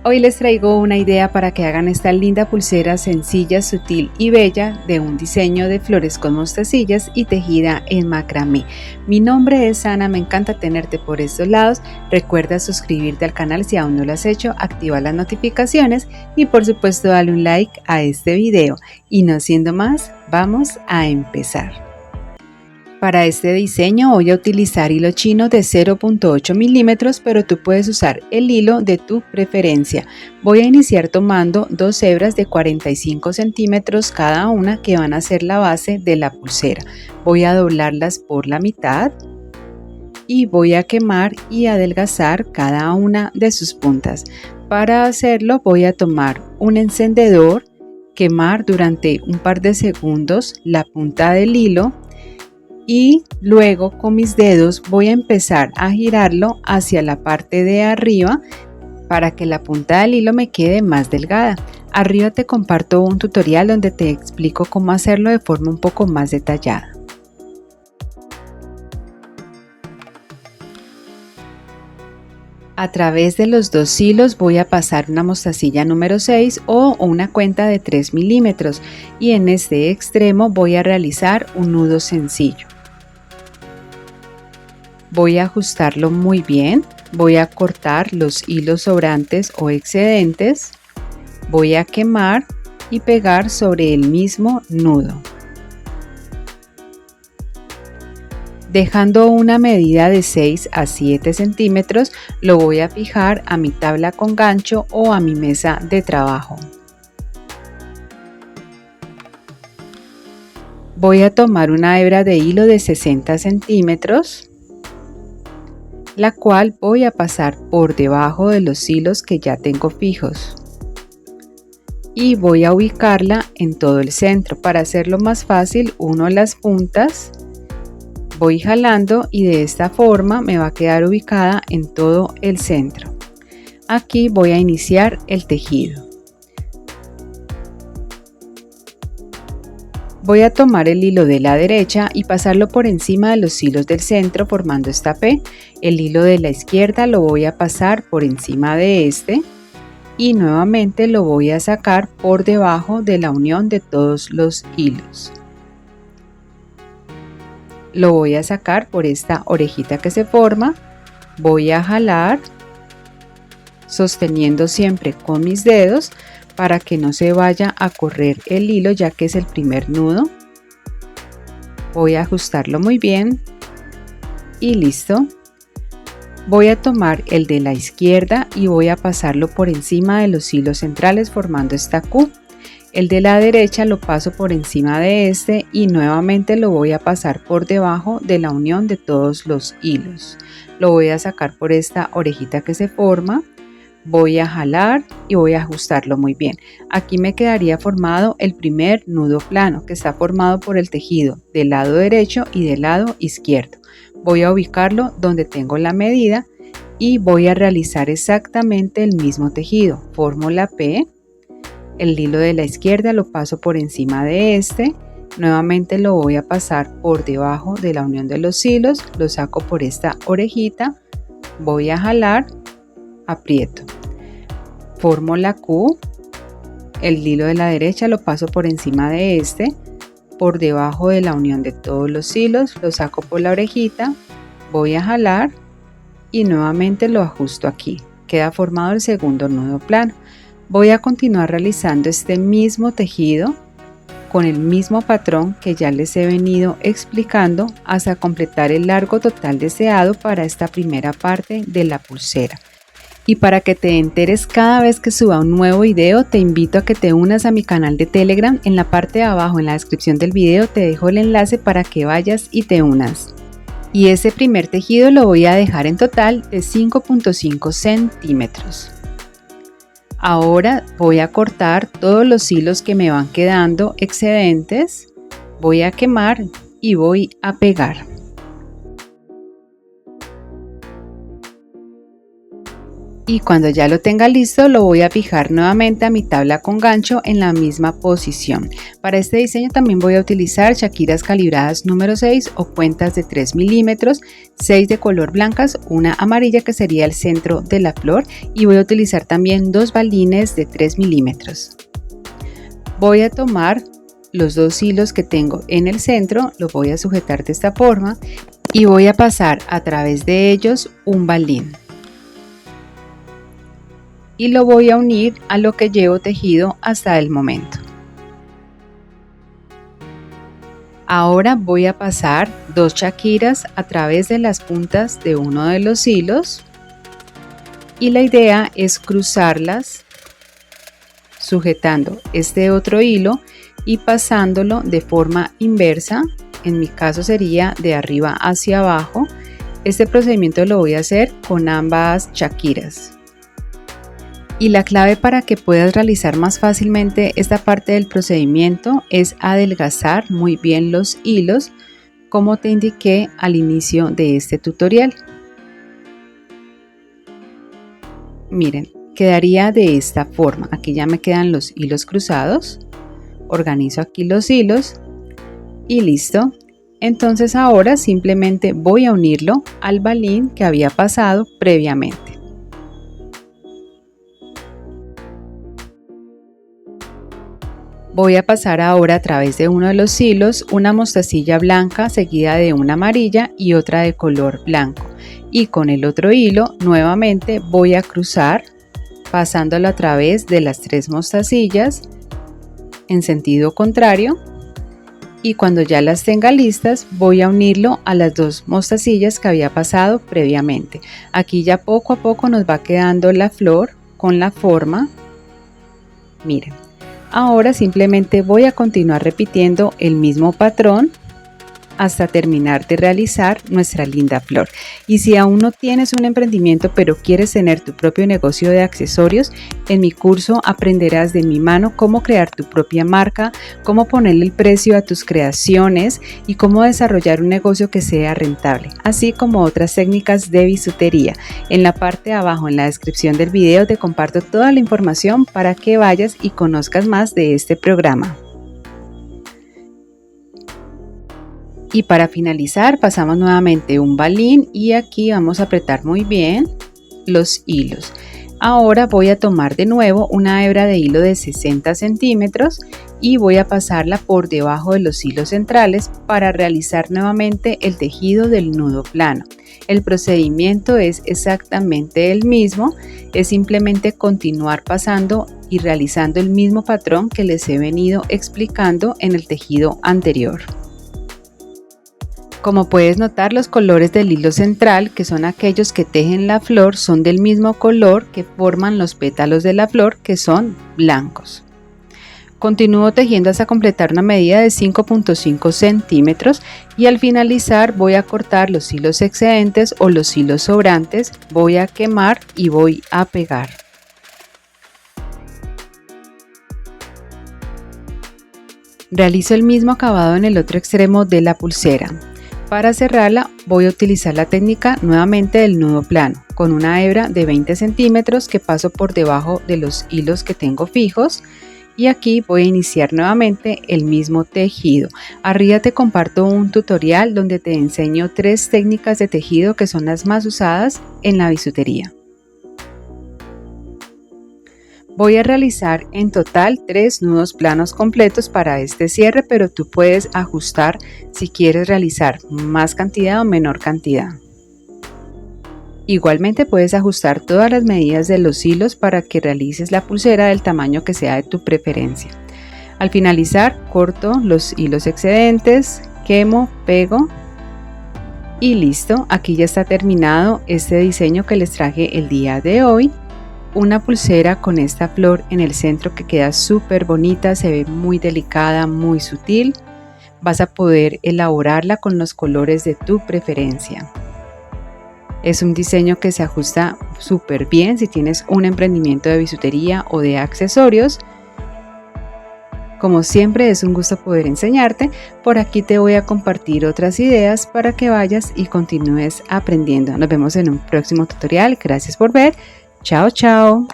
Hoy les traigo una idea para que hagan esta linda pulsera sencilla, sutil y bella de un diseño de flores con mostacillas y tejida en macramé. Mi nombre es Ana, me encanta tenerte por estos lados. Recuerda suscribirte al canal si aún no lo has hecho, activa las notificaciones y por supuesto dale un like a este video. Y no siendo más, vamos a empezar. Para este diseño voy a utilizar hilo chino de 0.8 milímetros, pero tú puedes usar el hilo de tu preferencia. Voy a iniciar tomando dos hebras de 45 centímetros cada una que van a ser la base de la pulsera. Voy a doblarlas por la mitad y voy a quemar y adelgazar cada una de sus puntas. Para hacerlo voy a tomar un encendedor, quemar durante un par de segundos la punta del hilo y luego con mis dedos voy a empezar a girarlo hacia la parte de arriba para que la punta del hilo me quede más delgada. Arriba te comparto un tutorial donde te explico cómo hacerlo de forma un poco más detallada. A través de los dos hilos voy a pasar una mostacilla número 6 o una cuenta de 3 milímetros y en este extremo voy a realizar un nudo sencillo. Voy a ajustarlo muy bien, voy a cortar los hilos sobrantes o excedentes, voy a quemar y pegar sobre el mismo nudo. Dejando una medida de 6 a 7 centímetros, lo voy a fijar a mi tabla con gancho o a mi mesa de trabajo. Voy a tomar una hebra de hilo de 60 centímetros, la cual voy a pasar por debajo de los hilos que ya tengo fijos y voy a ubicarla en todo el centro. Para hacerlo más fácil, uno las puntas, voy jalando y de esta forma me va a quedar ubicada en todo el centro. Aquí voy a iniciar el tejido. Voy a tomar el hilo de la derecha y pasarlo por encima de los hilos del centro formando esta P. El hilo de la izquierda lo voy a pasar por encima de este y nuevamente lo voy a sacar por debajo de la unión de todos los hilos. Lo voy a sacar por esta orejita que se forma, voy a jalar sosteniendo siempre con mis dedos para que no se vaya a correr el hilo ya que es el primer nudo. Voy a ajustarlo muy bien y listo. Voy a tomar el de la izquierda y voy a pasarlo por encima de los hilos centrales formando esta Q. El de la derecha lo paso por encima de este y nuevamente lo voy a pasar por debajo de la unión de todos los hilos. Lo voy a sacar por esta orejita que se forma. Voy a jalar y voy a ajustarlo muy bien. Aquí me quedaría formado el primer nudo plano que está formado por el tejido del lado derecho y del lado izquierdo. Voy a ubicarlo donde tengo la medida y voy a realizar exactamente el mismo tejido. Formo la P, el hilo de la izquierda lo paso por encima de este, nuevamente lo voy a pasar por debajo de la unión de los hilos, lo saco por esta orejita, voy a jalar, aprieto. Formo la Q, el hilo de la derecha lo paso por encima de este, por debajo de la unión de todos los hilos, lo saco por la orejita, voy a jalar y nuevamente lo ajusto aquí. Queda formado el segundo nudo plano. Voy a continuar realizando este mismo tejido con el mismo patrón que ya les he venido explicando hasta completar el largo total deseado para esta primera parte de la pulsera. Y para que te enteres cada vez que suba un nuevo video, te invito a que te unas a mi canal de Telegram. En la parte de abajo en la descripción del video te dejo el enlace para que vayas y te unas. Y ese primer tejido lo voy a dejar en total de 5.5 centímetros. Ahora voy a cortar todos los hilos que me van quedando excedentes, voy a quemar y voy a pegar. Y cuando ya lo tenga listo, lo voy a fijar nuevamente a mi tabla con gancho en la misma posición. Para este diseño también voy a utilizar shakiras calibradas número 6 o cuentas de 3 milímetros, 6 de color blancas, una amarilla que sería el centro de la flor, y voy a utilizar también 2 balines de 3 milímetros. Voy a tomar los 2 hilos que tengo en el centro, los voy a sujetar de esta forma y voy a pasar a través de ellos un balín. Y lo voy a unir a lo que llevo tejido hasta el momento. Ahora voy a pasar 2 shakiras a través de las puntas de uno de los hilos y la idea es cruzarlas sujetando este otro hilo y pasándolo de forma inversa. En mi caso sería de arriba hacia abajo. Este procedimiento lo voy a hacer con ambas shakiras. Y la clave para que puedas realizar más fácilmente esta parte del procedimiento es adelgazar muy bien los hilos, como te indiqué al inicio de este tutorial. Miren, quedaría de esta forma. Aquí ya me quedan los hilos cruzados. Organizo aquí los hilos y listo. Entonces ahora simplemente voy a unirlo al balín que había pasado previamente. Voy a pasar ahora a través de uno de los hilos una mostacilla blanca seguida de una amarilla y otra de color blanco. Y con el otro hilo nuevamente voy a cruzar pasándolo a través de las 3 mostacillas en sentido contrario. Y cuando ya las tenga listas voy a unirlo a las 2 mostacillas que había pasado previamente. Aquí ya poco a poco nos va quedando la flor con la forma. Miren. Ahora simplemente voy a continuar repitiendo el mismo patrón hasta terminar de realizar nuestra linda flor. Y si aún no tienes un emprendimiento pero quieres tener tu propio negocio de accesorios, en mi curso aprenderás de mi mano cómo crear tu propia marca, cómo ponerle el precio a tus creaciones y cómo desarrollar un negocio que sea rentable, así como otras técnicas de bisutería. En la parte de abajo en la descripción del video te comparto toda la información para que vayas y conozcas más de este programa. Y para finalizar pasamos nuevamente un balín y aquí vamos a apretar muy bien los hilos. Ahora voy a tomar de nuevo una hebra de hilo de 60 centímetros y voy a pasarla por debajo de los hilos centrales para realizar nuevamente el tejido del nudo plano. El procedimiento es exactamente el mismo, es simplemente continuar pasando y realizando el mismo patrón que les he venido explicando en el tejido anterior. Como puedes notar, los colores del hilo central, que son aquellos que tejen la flor, son del mismo color que forman los pétalos de la flor, que son blancos. Continúo tejiendo hasta completar una medida de 5.5 centímetros y al finalizar voy a cortar los hilos excedentes o los hilos sobrantes, voy a quemar y voy a pegar. Realizo el mismo acabado en el otro extremo de la pulsera. Para cerrarla voy a utilizar la técnica nuevamente del nudo plano con una hebra de 20 centímetros que paso por debajo de los hilos que tengo fijos y aquí voy a iniciar nuevamente el mismo tejido. Arriba te comparto un tutorial donde te enseño 3 técnicas de tejido que son las más usadas en la bisutería. Voy a realizar en total 3 nudos planos completos para este cierre, pero tú puedes ajustar si quieres realizar más cantidad o menor cantidad. Igualmente puedes ajustar todas las medidas de los hilos para que realices la pulsera del tamaño que sea de tu preferencia. Al finalizar corto los hilos excedentes, quemo, pego y listo. Aquí ya está terminado este diseño que les traje el día de hoy. Una pulsera con esta flor en el centro que queda súper bonita, se ve muy delicada, muy sutil. Vas a poder elaborarla con los colores de tu preferencia. Es un diseño que se ajusta súper bien si tienes un emprendimiento de bisutería o de accesorios. Como siempre es un gusto poder enseñarte. Por aquí te voy a compartir otras ideas para que vayas y continúes aprendiendo. Nos vemos en un próximo tutorial. Gracias por ver. Chao, chao.